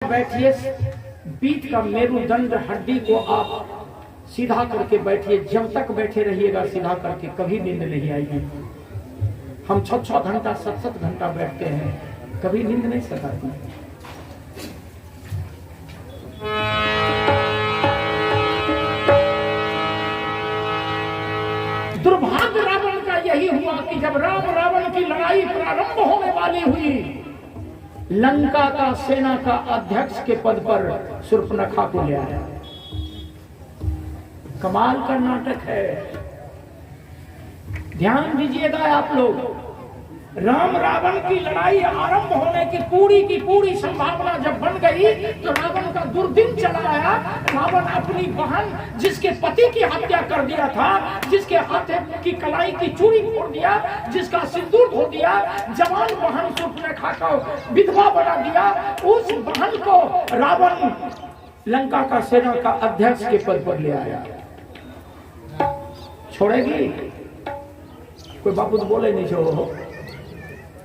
बैठिए, बीच का मेरुदंड हड्डी को आप सीधा करके बैठिए। जब तक बैठे रहिएगा सीधा करके, कभी नींद नहीं आएगी। हम 6-6 घंटा 7-7 घंटा बैठते हैं, कभी नींद नहीं सताती। दुर्भाग्य रावण का यही हुआ कि जब राम रावण की लड़ाई प्रारंभ होने वाली हुई, लंका का सेना का अध्यक्ष के पद पर शूर्पणखा को ले आया। कमाल का नाटक है, ध्यान दीजिएगा आप लोग। राम रावण की लड़ाई आरंभ होने की पूरी संभावना जब बन गई तो रावण का दुर्दिन चला आया। रावण अपनी बहन, जिसके पति की हत्या कर दिया था, जिसके हाथ की कलाई की चूड़ी फोड़ दिया, जिसका सिंदूर धो दिया, जवान बहन शूर्पणखा को विधवा बना दिया, उस बहन को रावण लंका का सेना का अध्यक्ष के पद पर ले आया। छोड़ेगी? कोई बापू तो बोले नहीं छोड़ो,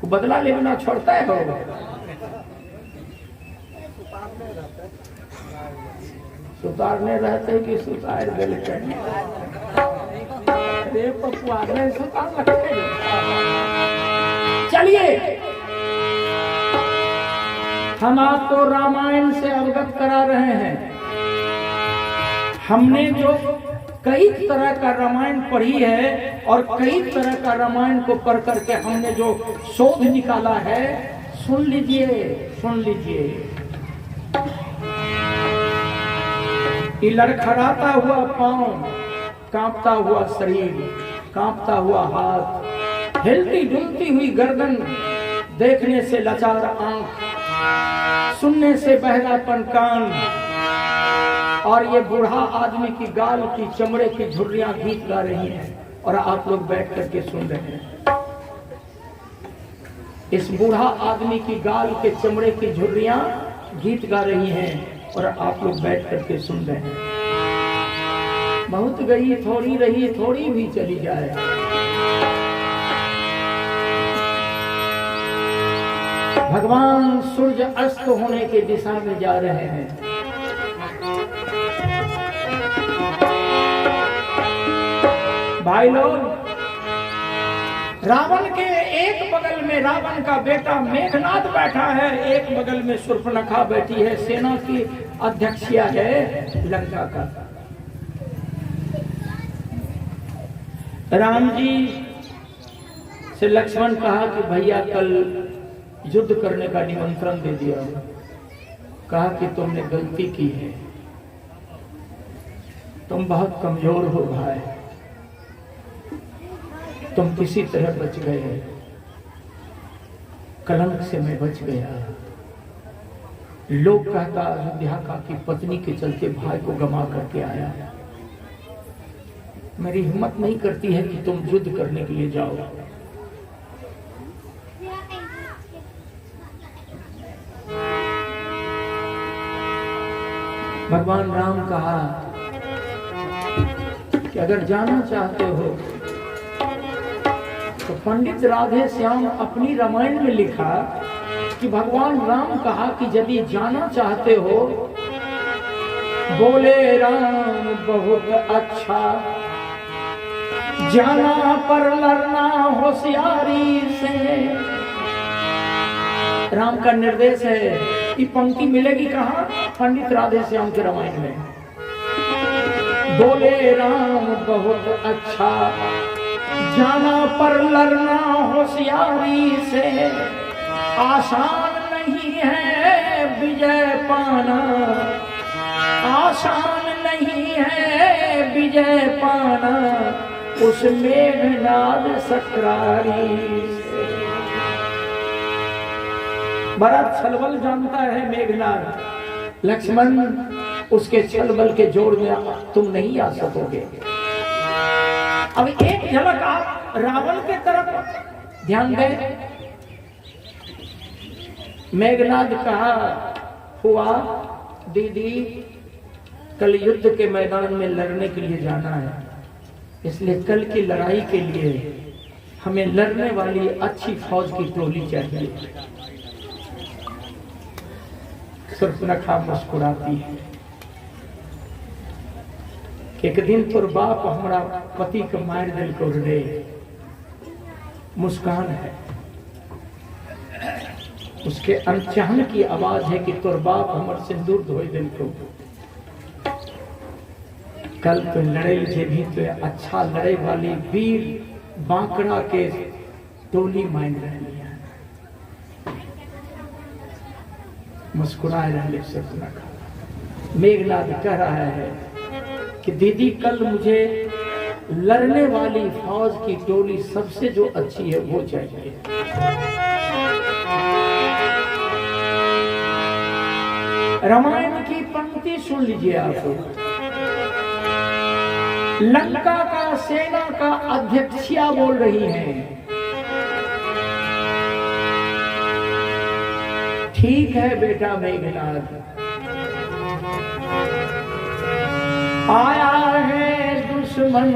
बदला लेना छोड़ता है। सुतारने रहते कि सुतार गल चलिए, हम आपको रामायण से अवगत करा रहे हैं। हमने जो कई तरह का रामायण पढ़ी है और कई तरह का रामायण को पढ़ करके हमने जो शोध निकाला है, सुन लीजिए, सुन लीजिए। ये लड़खड़ाता हुआ पांव, कांपता हुआ शरीर, कांपता हुआ हाथ, हिलती डुलती हुई गर्दन, देखने से लाचार आंख, सुनने से बहरापन कान, और ये बूढ़ा आदमी की गाल की चमड़े की झुर्रियां गीत गा रही हैं और आप लोग बैठ करके सुन रहे हैं। इस बूढ़ा आदमी की गाल के चमड़े की झुर्रियां गीत गा रही हैं और आप लोग बैठ करके सुन रहे हैं। बहुत गई थोड़ी रही, थोड़ी भी चली जाए। भगवान सूर्य अस्त होने की दिशा में जा रहे हैं। भाई लोग, रावण के एक बगल में रावण का बेटा मेघनाद बैठा है, एक बगल में शूर्पणखा बैठी है, सेना की अध्यक्षिया है लंका का। राम जी से लक्ष्मण कहा कि भैया कल युद्ध करने का निमंत्रण दे दिया। कहा कि तुमने गलती की है, तुम बहुत कमजोर हो भाई, तुम किसी तरह बच गए, कलंक से मैं बच गया। लोग कहता अयोध्या का कि पत्नी के चलते भाई को गमा करके आया। मेरी हिम्मत नहीं करती है कि तुम युद्ध करने के लिए जाओ। भगवान राम कहा कि अगर जाना चाहते हो तो पंडित राधे श्याम अपनी रामायण में लिखा कि भगवान राम कहा कि यदि जाना चाहते हो, बोले राम बहुत अच्छा, जाना पर लड़ना होशियारी से। राम का निर्देश है। ये पंक्ति मिलेगी कहाँ? पंडित राधे श्याम के रामायण में। बोले राम बहुत अच्छा, जाना पर लड़ना होशियारी से, आसान नहीं है विजय पाना, आसान नहीं है विजय पाना उस मेघनाद सक्रारी से। बड़ा छलबल जानता है मेघनाद। लक्ष्मण, उसके छलबल के जोर में तुम नहीं आ सकोगे। अब एक झलक आप रावण के तरफ ध्यान दें। मेघनाद कहा, हुआ दीदी कल युद्ध के मैदान में लड़ने के लिए जाना है, इसलिए कल की लड़ाई के लिए हमें लड़ने वाली अच्छी फौज की टोली चाहिए। सुर्पनखा मुस्कुराती है। एक दिन तोर बाप हमारा पति के मार दिल को रे। मुस्कान है, उसके अनचाहन की आवाज है कि तोर बाप हमर सिंदूर धोए दिल को। कल तो लड़े जे भी तो अच्छा लड़े वाली वीर बांकड़ा के टोली मान रही है। मुस्कुराए रहे सुर्पनखा। मेघनाद कह रहा है कि दीदी कल मुझे लड़ने वाली फौज की टोली सबसे जो अच्छी है वो चाहिए। रामायण की पंक्ति सुन लीजिए आप। लंका का सेना का अध्यक्षिया बोल रही है, ठीक है बेटा मेघनाद, आया है दुश्मन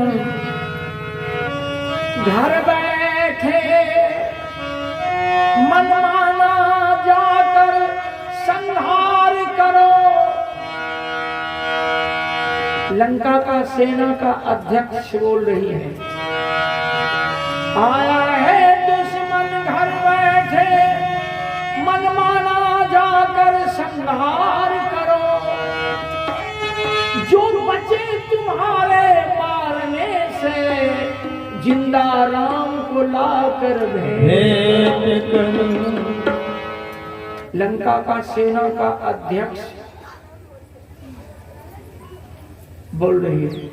घर बैठे, मनमाना जाकर संहार करो। लंका का सेना का अध्यक्ष बोल रही है, आया है दुश्मन घर बैठे, मनमाना जाकर संहार करो। जो बचे तुम्हारे मारने से, जिंदा राम को लाकर भेंट करो। लंका का सेना का अध्यक्ष बोल रही है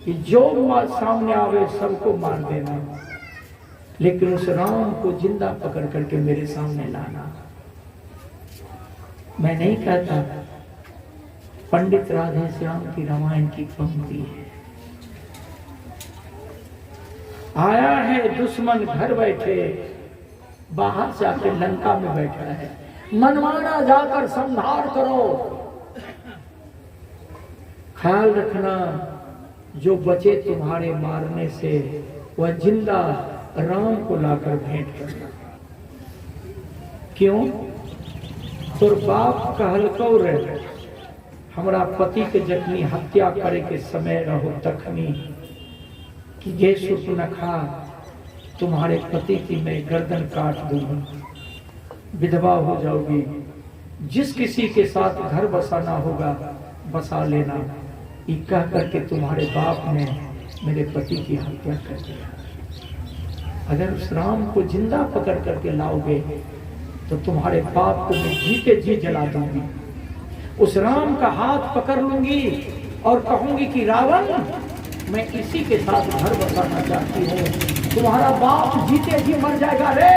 कि जो सामने आवे सबको मार देना, लेकिन उस राम को जिंदा पकड़ करके मेरे सामने लाना। मैं नहीं कहता, पंडित राधे श्याम की रामायण की पंक्ति है। आया है दुश्मन घर बैठे, बाहर से आके लंका में बैठा है, मनमाना जाकर संहार करो। ख्याल रखना, जो बचे तुम्हारे मारने से वह जिंदा राम को लाकर भेंट करना। क्यों? तोर बाप कहलको रे, हमारा पति के जखनी हत्या करे के समय रहो तखनी कि ये सुर्पनखा तुम्हारे पति की मैं गर्दन काट दूंगी, विधवा हो जाओगी। जिस किसी के साथ घर बसाना होगा बसा लेना। ये कह करके तुम्हारे बाप ने मेरे पति की हत्या कर दिया। अगर उस राम को जिंदा पकड़ करके लाओगे तो तुम्हारे बाप को मैं जीते जी जला दूंगी। उस राम का हाथ पकड़ लूंगी और कहूंगी कि रावण, मैं इसी के साथ घर बसाना चाहती हूँ। तुम्हारा बाप जीते जी मर जाएगा रे।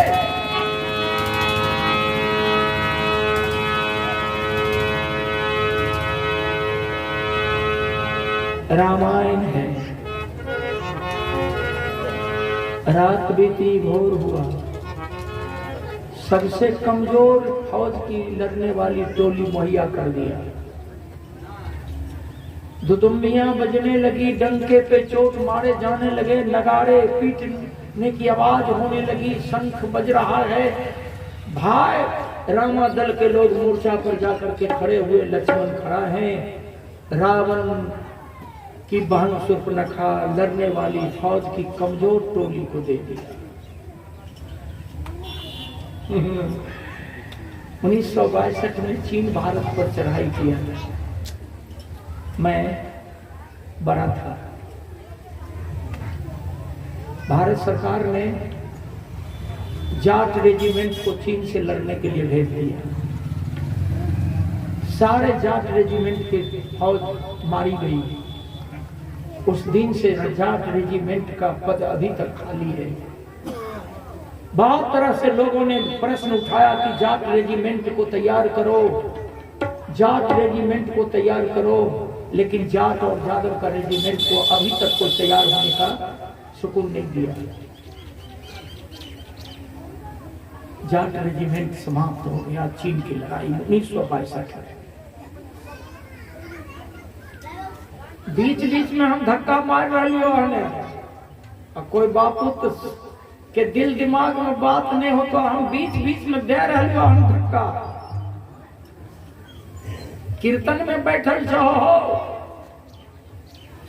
रामायण है। रात बीती, भोर हुआ, सबसे कमजोर फौज की लड़ने वाली टोली मुहैया कर दिया। दुदुम्बियां बजने लगी, डंके पे चोट मारे जाने लगे, नगाड़े पीटने की आवाज होने लगी, शंख बज रहा है। भाई रामा दल के लोग मोर्चा पर जाकर के खड़े हुए, लक्ष्मण खड़ा है। रावण की बहन सुर्पनखा लड़ने वाली फौज की कमजोर टोली को दे दिया। 1962 में चीन भारत पर चढ़ाई किया। मैं बड़ा था। भारत सरकार ने जाट रेजिमेंट को चीन से लड़ने के लिए भेज दिया। सारे जाट रेजिमेंट की फौज मारी गई। उस दिन से जाट रेजिमेंट का पद अभी तक खाली है। बहुत तरह से लोगों ने प्रश्न उठाया कि जाट रेजिमेंट को तैयार करो, जाट रेजिमेंट को तैयार करो, लेकिन जाट और यादव का रेजिमेंट को अभी तक कोई तैयार होने का सुकून नहीं दिया। जाट रेजिमेंट समाप्त हो गया चीन की लड़ाई 1962 में। बीच बीच में हम धक्का मार रही हो, और कोई बापू तो के दिल दिमाग में बात नहीं हो तो हम बीच बीच में दे रहे हो हम धक्का। कीर्तन में बैठल हो,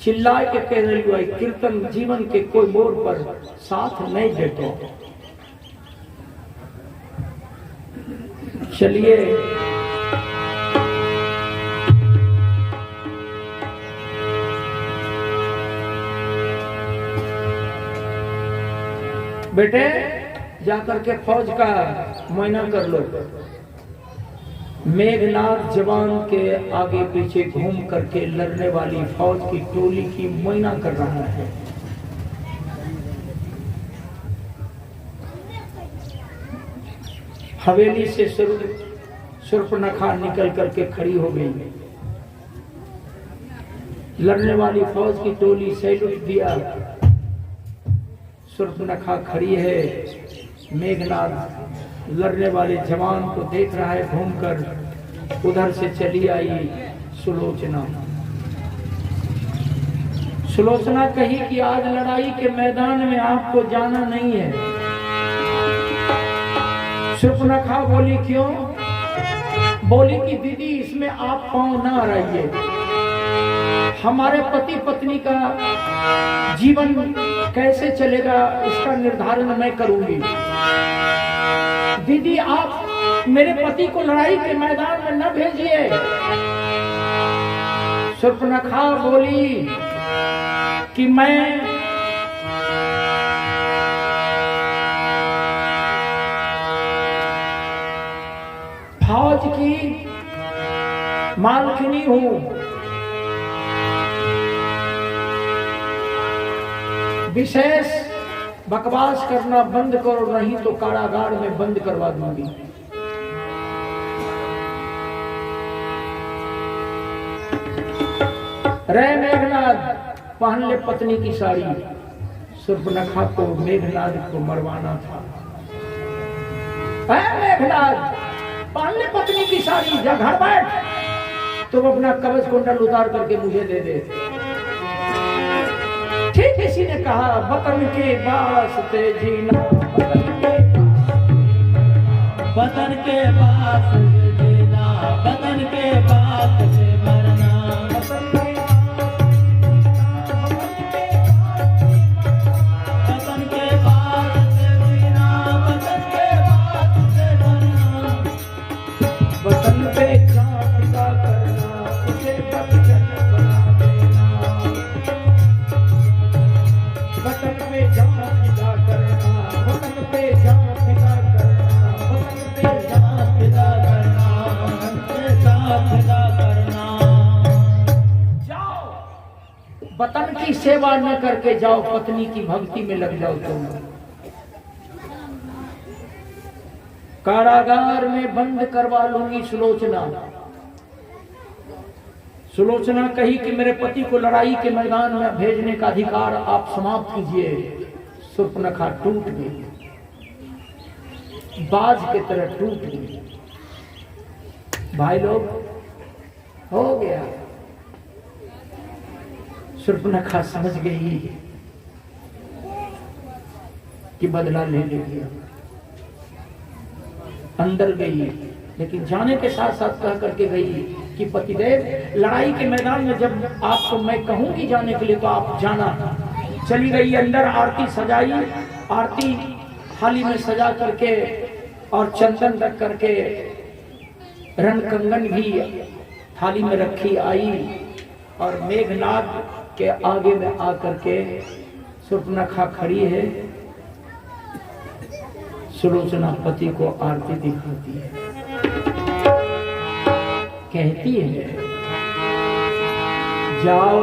चिल्लाए के कह रही हुआ कीर्तन जीवन के कोई मोड़ पर साथ नहीं देतो। चलिए बेटे जाकर के फौज का मुआयना कर लो। मेघनाथ जवान के आगे पीछे घूम करके लड़ने वाली फौज की टोली की मुआयना कर रहा है। हवेली से शूर्पणखा निकल करके खड़ी हो गई। लड़ने वाली फौज की टोली सैल्यूट दिया। शूर्पणखा खड़ी है। मेघनाथ लड़ने वाले जवान को देख रहा है घूमकर। उधर से चली आई सुलोचना। सुलोचना कही कि आज लड़ाई के मैदान में आपको जाना नहीं है। शूर्पणखा बोली क्यों? बोली कि दीदी इसमें आप पांव ना रहिए। हमारे पति पत्नी का जीवन कैसे चलेगा इसका निर्धारण मैं करूंगी। दीदी आप मेरे पति को लड़ाई के मैदान में न भेजिए। शूर्पणखा बोली कि मैं फौज की मालकिनी हूं। विशेष बकवास करना बंद करो, नहीं तो कारागार में बंद करवा दूंगी। रे मेघनाथ पहन ले पत्नी की साड़ी। शूर्पणखा को मेघनाथ को मरवाना था। मेघनाथ पहन ले पत्नी की साड़ी, जा घर बैठ। तुम अपना कवच कुंडल उतार करके मुझे दे दे। ठीक किसी ने कहा वतन के वास्ते जीना, वतन के वास्ते जीना, वतन के वास्ते मरना। वतन के वास्ते जीना, वतन के वास्ते मरना। वतन पे जान फिदा करना, उसे बचन बना देना। वतन पे जान फिदा करना, वतन पे जान फिदा करना, वतन पे जान फिदा करना, वतन पे जान फिदा करना। जाओ वतन की सेवा न करके जाओ, पत्नी की भक्ति में लग जाओ तुम। कारागार में बंद करवा लूंगी सुलोचना। सुलोचना कही कि मेरे पति को लड़ाई के मैदान में भेजने का अधिकार आप समाप्त कीजिए। शूर्पणखा टूट गई, बाज की तरह टूट गई। भाई लोग हो गया। शूर्पणखा समझ गई कि बदला ले लेगी। अंदर गई, लेकिन जाने के साथ साथ कह करके गई कि पतिदेव लड़ाई के मैदान में जब आपको मैं कहूंगी जाने के लिए तो आप जाना। चली गई अंदर, आरती सजाई। आरती थाली में सजा करके और चंदन रख करके रण कंगन भी थाली में रखी आई। और मेघनाथ के आगे में आकर के शूर्पणखा खड़ी है। सुलोचना पति को आरती दिखाती है, कहती है जाओ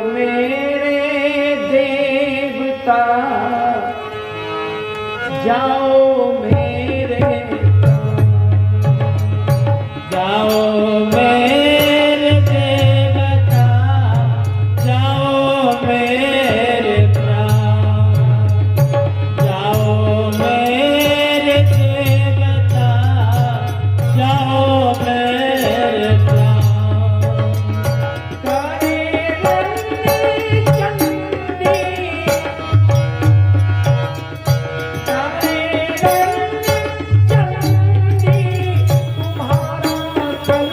मेरे देवता, जाओ मेरे प्राण, जाओ मेरे देवता, जाओ मेरे प्राण, जाओ मेरे देवता, जाओ मेरे प्राण। तुम्हारा कल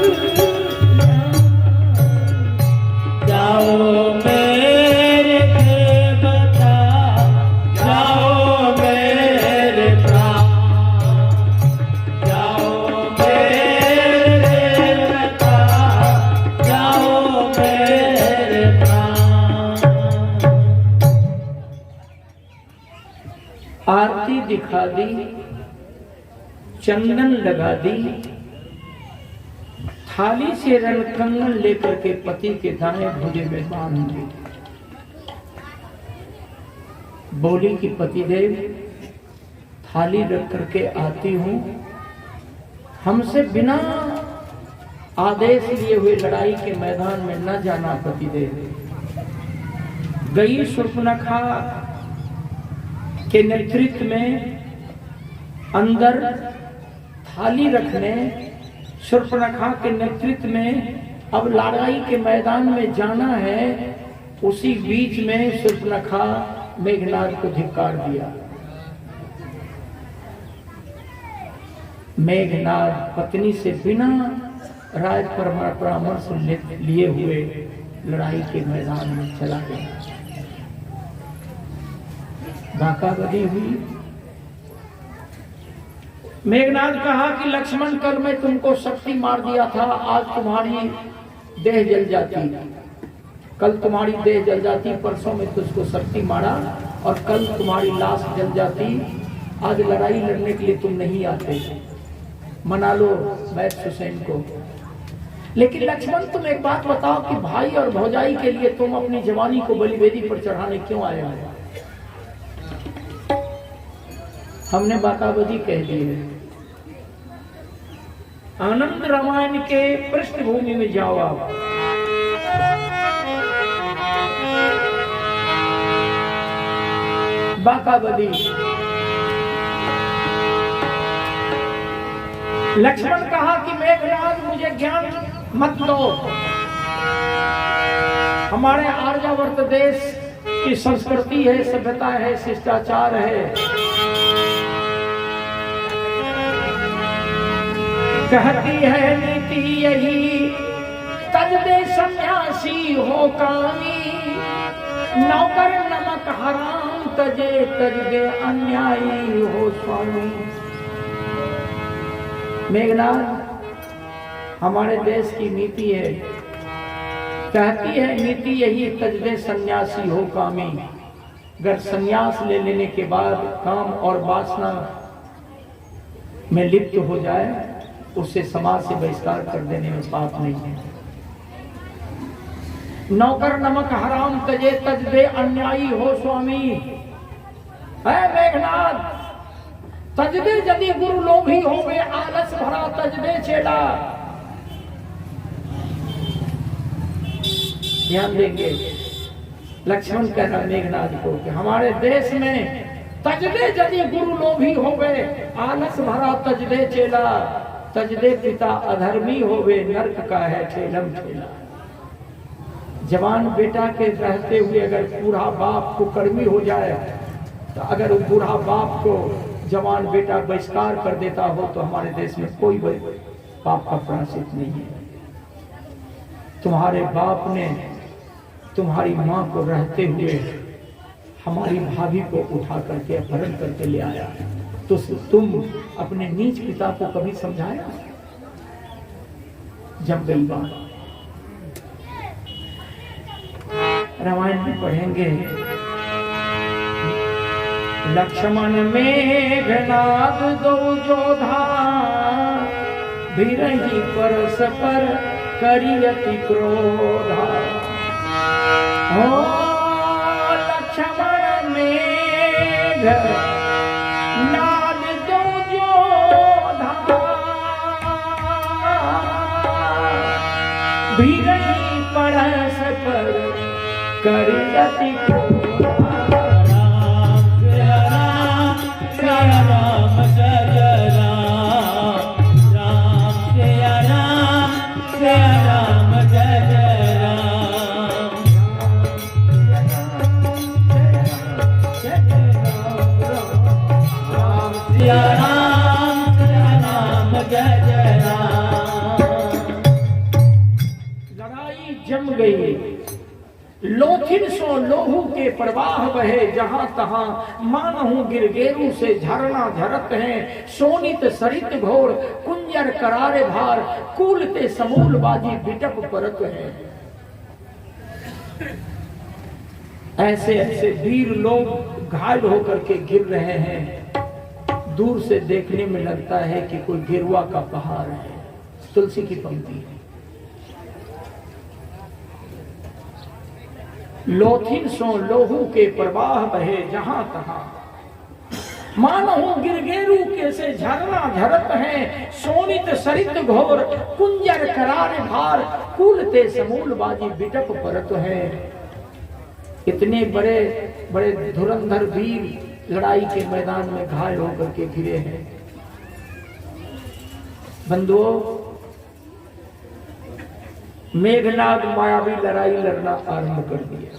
दिखा दी, चंदन लगा दी, थाली से रणकंगन लेकर के पति के दाएं भुजे में बांध दी। बोली कि पतिदेव, थाली रख करके आती हूं, हमसे बिना आदेश लिए हुए लड़ाई के मैदान में न जाना पतिदेव। गई शूर्पणखा के नेतृत्व में अंदर थाली रखने, शूर्पणखा के नेतृत्व में अब लड़ाई के मैदान में जाना है। उसी बीच में शूर्पणखा मेघनाद को धिक्कार दिया। मेघनाद पत्नी से बिना राय परामर्श लिए हुए लड़ाई के मैदान में चला गया। धक्काबंदी हुई। मेघनाद कहा कि लक्ष्मण, कल मैं तुमको शक्ति मार दिया था, आज तुम्हारी देह जल जाती, कल तुम्हारी देह जल जाती, परसों में तुझको शक्ति मारा और कल तुम्हारी लाश जल जाती। आज लड़ाई लड़ने के लिए तुम नहीं आते, मना लो वैद हुसैन को। लेकिन लक्ष्मण, तुम एक बात बताओ कि भाई और भौजाई के लिए तुम अपनी जवानी को बलिवेदी पर चढ़ाने क्यों आए हो? हमने बाकाबदी कह दी है। आनंद रामायण के पृष्ठभूमि में जाओ आप। बाकाबदी। लक्ष्मण कहा कि मेघनाद, मुझे ज्ञान मत दो। हमारे आर्यावर्त देश की संस्कृति है, सभ्यता है, शिष्टाचार है। कहती है नीति यही, तज दे सन्यासी हो कामी, नौकर नमक हराम तजे, तज दे अन्यायी हो स्वामी। मेघनाद, हमारे देश की नीति है, कहती है नीति यही, तज दे सन्यासी हो कामी। अगर सन्यास ले लेने के बाद काम और वासना में लिप्त हो जाए, उससे समाज से बहिष्कार कर देने में पाप नहीं है। नौकर नमक हराम तजे, तज दे अन्यायी हो स्वामी। है मेघनाद, तज दे यदि गुरु लोभी होवे, आलस भरा तज दे चेला। ध्यान देंगे, लक्ष्मण कह रहा मेघनाद को कि हमारे देश में तजदे यदि गुरु लोभी होवे, आलस भरा तजदे चेला। तजदे पिता अधर्मी होवे, नरक का है ठेलम ठेला। जवान बेटा के रहते हुए अगर बूढ़ा बाप को कर्मी हो जाए, तो अगर बूढ़ा बाप को जवान बेटा बहिष्कार कर देता हो, तो हमारे देश में कोई पाप का प्रायश्चित नहीं है। तुम्हारे बाप ने तुम्हारी माँ को रहते हुए हमारी भाभी को उठा करके अपहरण करके ले आया, तो तुम अपने नीच पिता को कभी समझाया? जब गई बात रामायण में पढ़ेंगे, लक्ष्मण मेघनाद दो जोधा, बिरही परस्पर करियति क्रोधा। हो लक्ष्मण मेघ नाद दो जोधा, बिरही परस्पर करियति क्रोधा। राम जय राम, राम जय राम, जय राम जय जय राम। जय राम जय जय राम। लड़ाई जम गई, लोथिन सो लोहू के प्रवाह बहे, जहां तहां मानहू गिरगेरू से झरना झरत हैं। सोनित सरित घोर कुंजर करारे भार, कूलते समूल बाजी बिटप परत है। ऐसे ऐसे वीर लोग घायल होकर के गिर रहे हैं। दूर से देखने में लगता है कि कोई गिरवा का पहाड़ है। तुलसी की पंक्ति है। लोथिन सो लोहू के प्रवाह बहे जहां तहां, मानहु गिरगेरू के से झरना झरत है, सोनित सरित घोर कुंजर करारे भार, कूलते समूल बाजी बिटप परत है। इतने बड़े बड़े धुरंधर वीर लड़ाई के मैदान में घायल होकर के गिरे हैं। बंधुओं, मेघनाद मायावी लड़ाई लड़ना आरंभ कर दिया।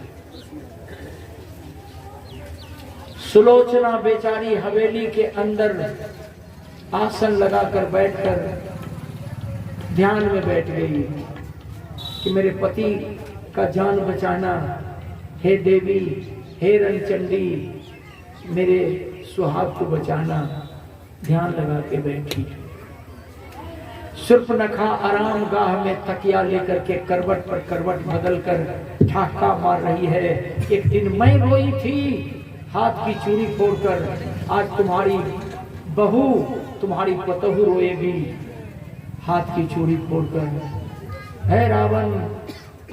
सुलोचना बेचारी हवेली के अंदर आसन लगाकर बैठकर ध्यान में बैठ गई कि मेरे पति का जान बचाना, हे देवी, हे रणचंडी, मेरे सुहाग को बचाना। ध्यान लगा के बैठी। शूर्पणखा आराम गाह में तकिया लेकर के करवट पर करवट बदलकर ठाका मार रही है। एक दिन मैं रोई थी हाथ की चूड़ी फोड़कर, आज तुम्हारी बहू, तुम्हारी पतहू रोएगी हाथ की चूड़ी फोड़कर। है रावण,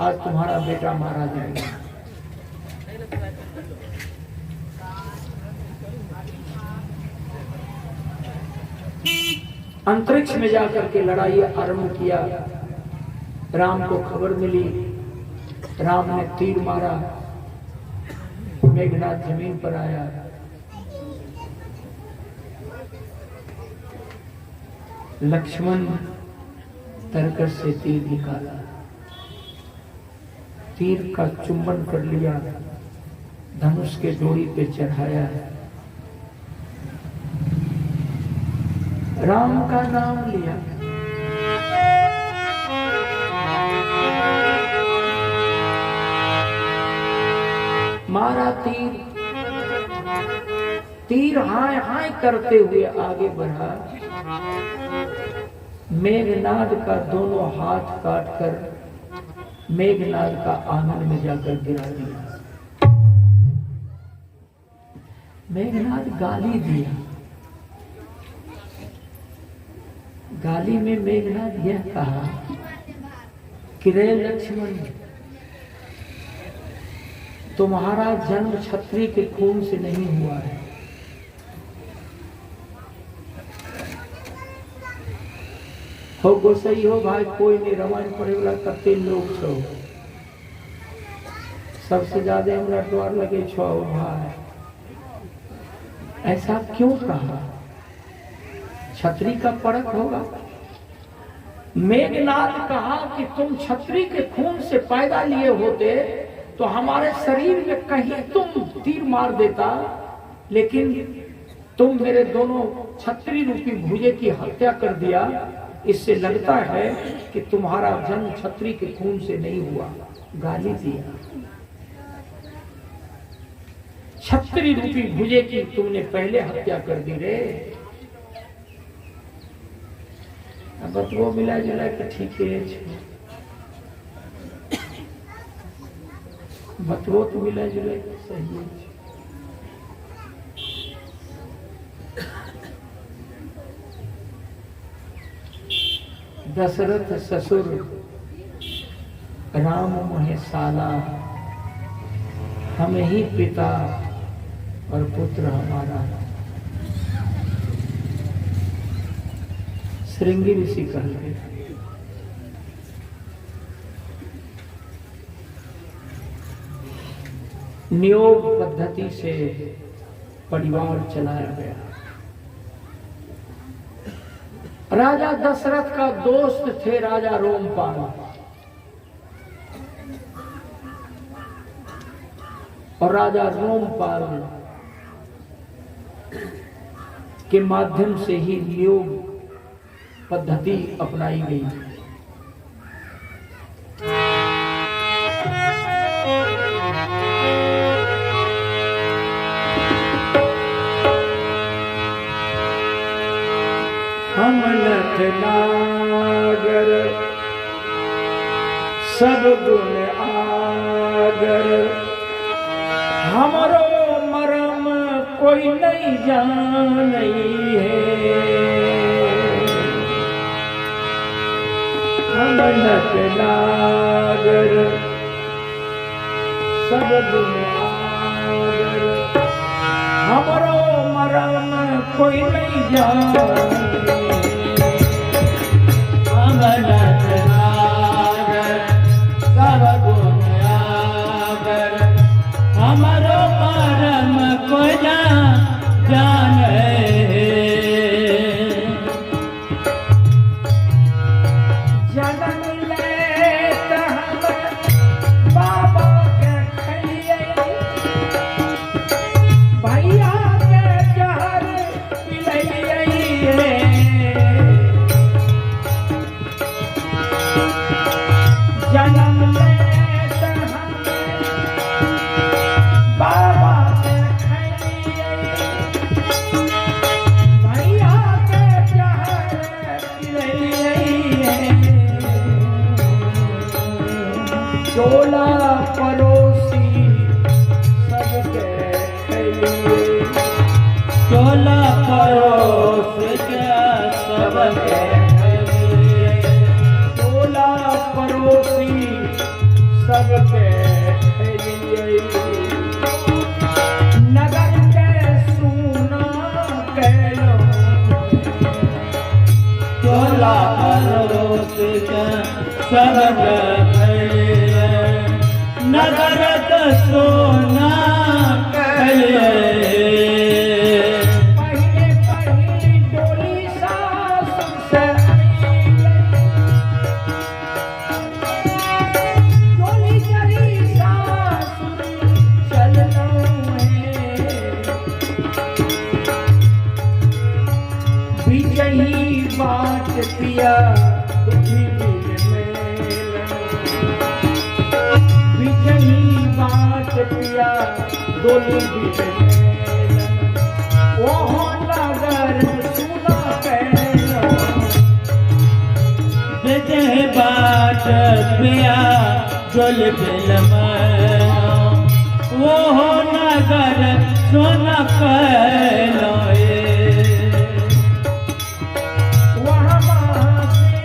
आज तुम्हारा बेटा मारा जाएगा। अंतरिक्ष में जाकर के लड़ाई आरंभ किया। राम को खबर मिली, राम ने तीर मारा, मेघनाद जमीन पर आया। लक्ष्मण तरकस से तीर निकाला, तीर का चुंबन कर लिया, धनुष के डोरी पे चढ़ाया, राम का नाम लिया। मारा तीर, तीर हाय हाय करते हुए आगे बढ़ा। मेघनाद का दोनों हाथ काटकर मेघनाद का आंगन में जाकर गिरा दिया। मेघनाद गाली दिया। गाली में मेघनाद यह कहा कि रे लक्ष्मण, तुम्हारा जन्म क्षत्रिय के खून से नहीं हुआ है। हो गोसाई हो भाई, कोई नहीं, रामायण पढ़े वाला कते लोग छो, सबसे ज्यादा हमरा द्वार लगे छो भाई। ऐसा क्यों कहा? छत्री का परख होगा। मेघनाद कहा कि तुम छत्री के खून से पैदा लिए होते तो हमारे शरीर में कहीं तुम तीर मार देता, लेकिन तुम मेरे दोनों छत्री रूपी भुजे की हत्या कर दिया। इससे लगता है कि तुम्हारा जन्म छत्री के खून से नहीं हुआ। गाली दिया। छत्री रूपी भुजे की तुमने पहले हत्या कर दी रे। बतवो मिला जुला के ठीक है, बतवो तो मिला जुला के सही है। दशरथ ससुर राम मोहे साला, हम ही पिता और पुत्र हमारा। श्रृंगी ऋषि कहते नियोग पद्धति से परिवार चलाया गया। राजा दशरथ का दोस्त थे राजा रोमपाल, और राजा रोमपाल के माध्यम से ही नियोग पद्धति अपनाई गई। हम नथ नागर सब गुण आगर, हमरो मरम कोई नहीं जानी है। हमनक नागर सब दुनियागर, हमरो मरम कोई नहीं जाने। हमनक नागर सब दुनियागर, हमरो मरम कोई ना जाने। जन्म लेत हम बाबा के खइए, भैया के जहर पिलइए। जन्म लेत हम बाबा के खइए, भैया के जहर पिलइए। चोला परोसी सबके खइए, चोला परोस के सबके खइए, चोला परोसी सबके खइए। नगर के सूना कैलो, चोला परोस के सबके खइए, नगर का सोना खइए। पहले पहली डोली सासुर से आई, डोली चली सासुर चलनो है। बिजही बाट पिया बिजही बाट पिया डोली ओहो नगर सुना कैलो। जय बाट पिया डोल वो हो नगर सोना कैलो। वहाँ से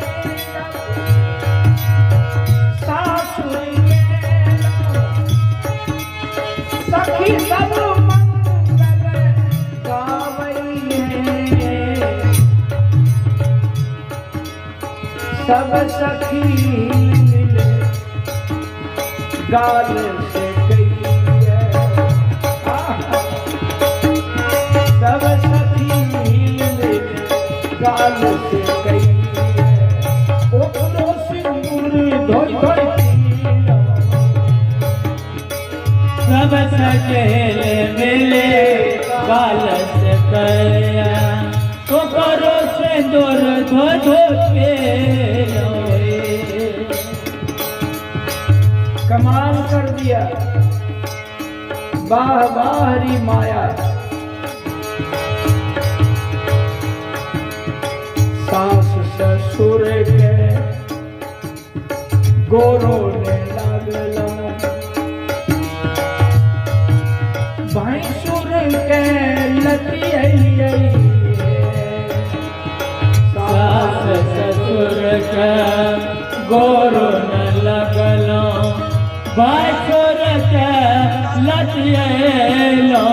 सासुर गेलो, सखी सब मंगल गावैये। सब सखी मिले गाल से कहिए, सब सखी मिले गाल से कहिए। ओकरो सिंदूर धोई धोई पीला, सब सकेले मिले गाल से कया, तो करो से दूर धो धो पे कमाल कर दिया। वाह वाह री माया, सास ससुर के गोरो ने लागला, भैंसुर के लतियै। सास ससुर के गोरो न लगलो, बासुर के लतियलो।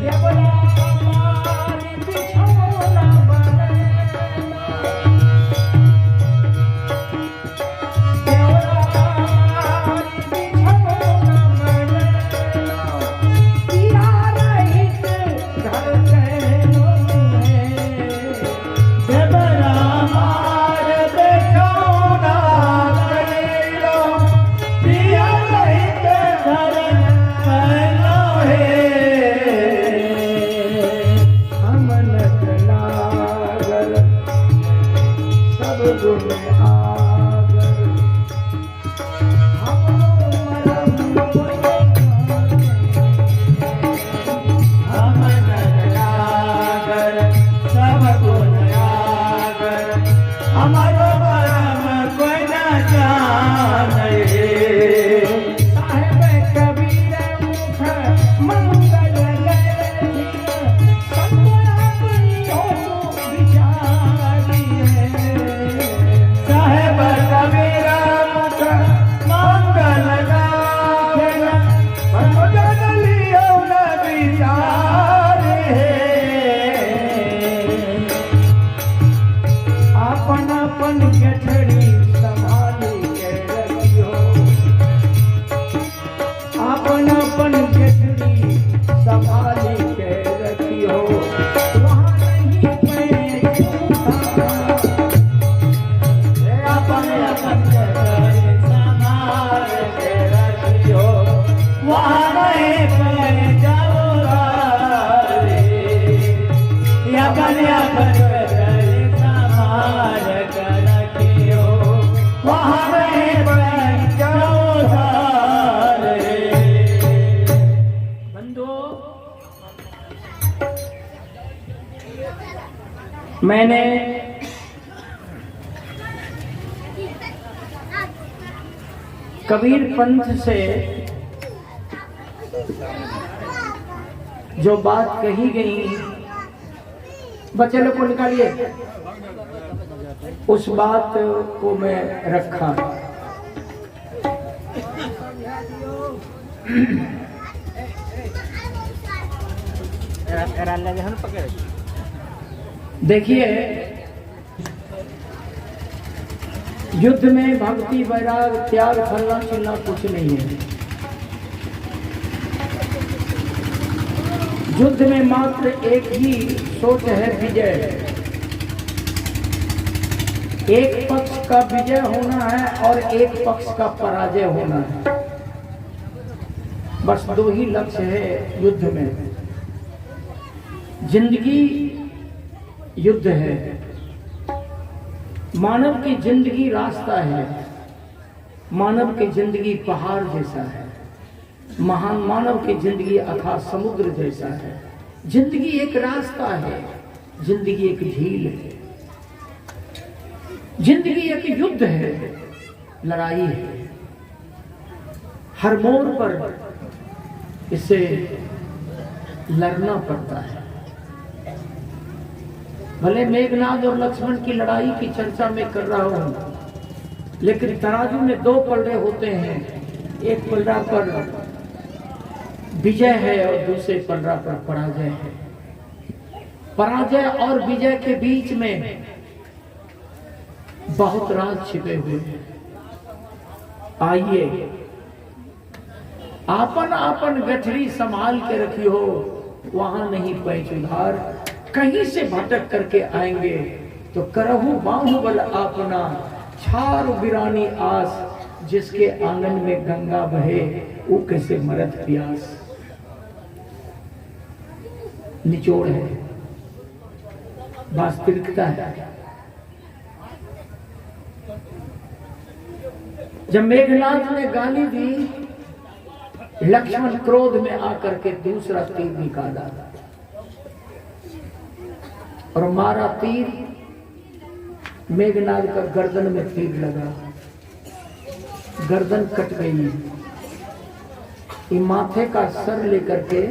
देवरा मारी बिछौना बनेला, देवरा मारी बिछौना बनेला। पिया रहित घर कैलो है, देवरा मार बिछौना कैलो। पिया रहित घर कैलो है। वहाँ में चौधारे। बंधु, मैंने कबीर पंथ से जो बात कही गई, बच्चे लोग को निकालिए, उस बात को मैं रखा। देखिए, युद्ध में भक्ति वैराग त्याग फलना चिल्ला कुछ नहीं है। युद्ध में मात्र एक ही सोच है, विजय। एक पक्ष का विजय होना है और एक पक्ष का पराजय होना है। बस दो ही लक्ष्य है युद्ध में। जिंदगी युद्ध है। मानव की जिंदगी रास्ता है। मानव की जिंदगी पहाड़ जैसा है। महान मानव की जिंदगी अथाह समुद्र जैसा है। जिंदगी एक रास्ता है। जिंदगी एक झील है। जिंदगी एक युद्ध है, लड़ाई है। हर मोड़ पर इसे लड़ना पड़ता है। भले मेघनाद और लक्ष्मण की लड़ाई की चर्चा मैं कर रहा हूं, लेकिन तराजू में दो पलड़े होते हैं। एक पलड़ा पर विजय है और दूसरे पलड़ा पर पराजय है। पराजय और विजय के बीच में बहुत राज छिपे हुए हैं। आइए, आपन आपन गठरी संभाल के रखी हो, वहां नहीं पैच उधार। कहीं से भटक करके आएंगे तो करहु बाहुबल अपना, छार बिरानी आस। जिसके आंगन में गंगा बहे, वो कैसे मरत प्यास। निचोड़ है, वास्तविकता है। जब मेघनाथ ने गाली दी, लक्ष्मण क्रोध में आकर के दूसरा तीर निकाला और मारा तीर। मेघनाथ का गर्दन में तीर लगा, गर्दन कट गई। माथे का सर लेकर के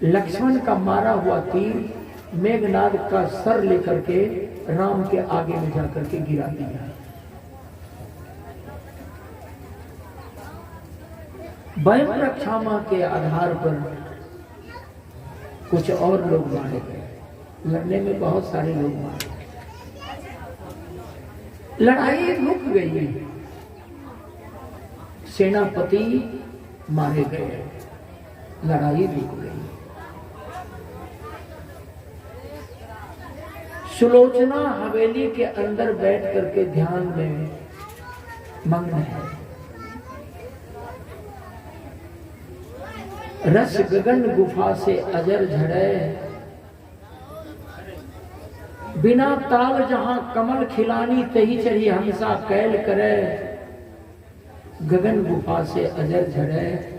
लक्ष्मण का मारा हुआ तीर मेघनाथ का सर लेकर के राम के आगे में जाकर के गिरा दिया। वयम रक्षामा के आधार पर कुछ और लोग मारे गए। लड़ने में बहुत सारे लोग मारे। लड़ाई रुक गई। सेनापति मारे गए, लड़ाई रुक गई। सुलोचना हवेली के अंदर बैठ करके ध्यान में मग्न है। रस गगन गुफा से अजर झड़े, बिना ताल जहां कमल खिलानी, तही चढ़ी हंसा कैल करे। गगन गुफा से अजर झड़े,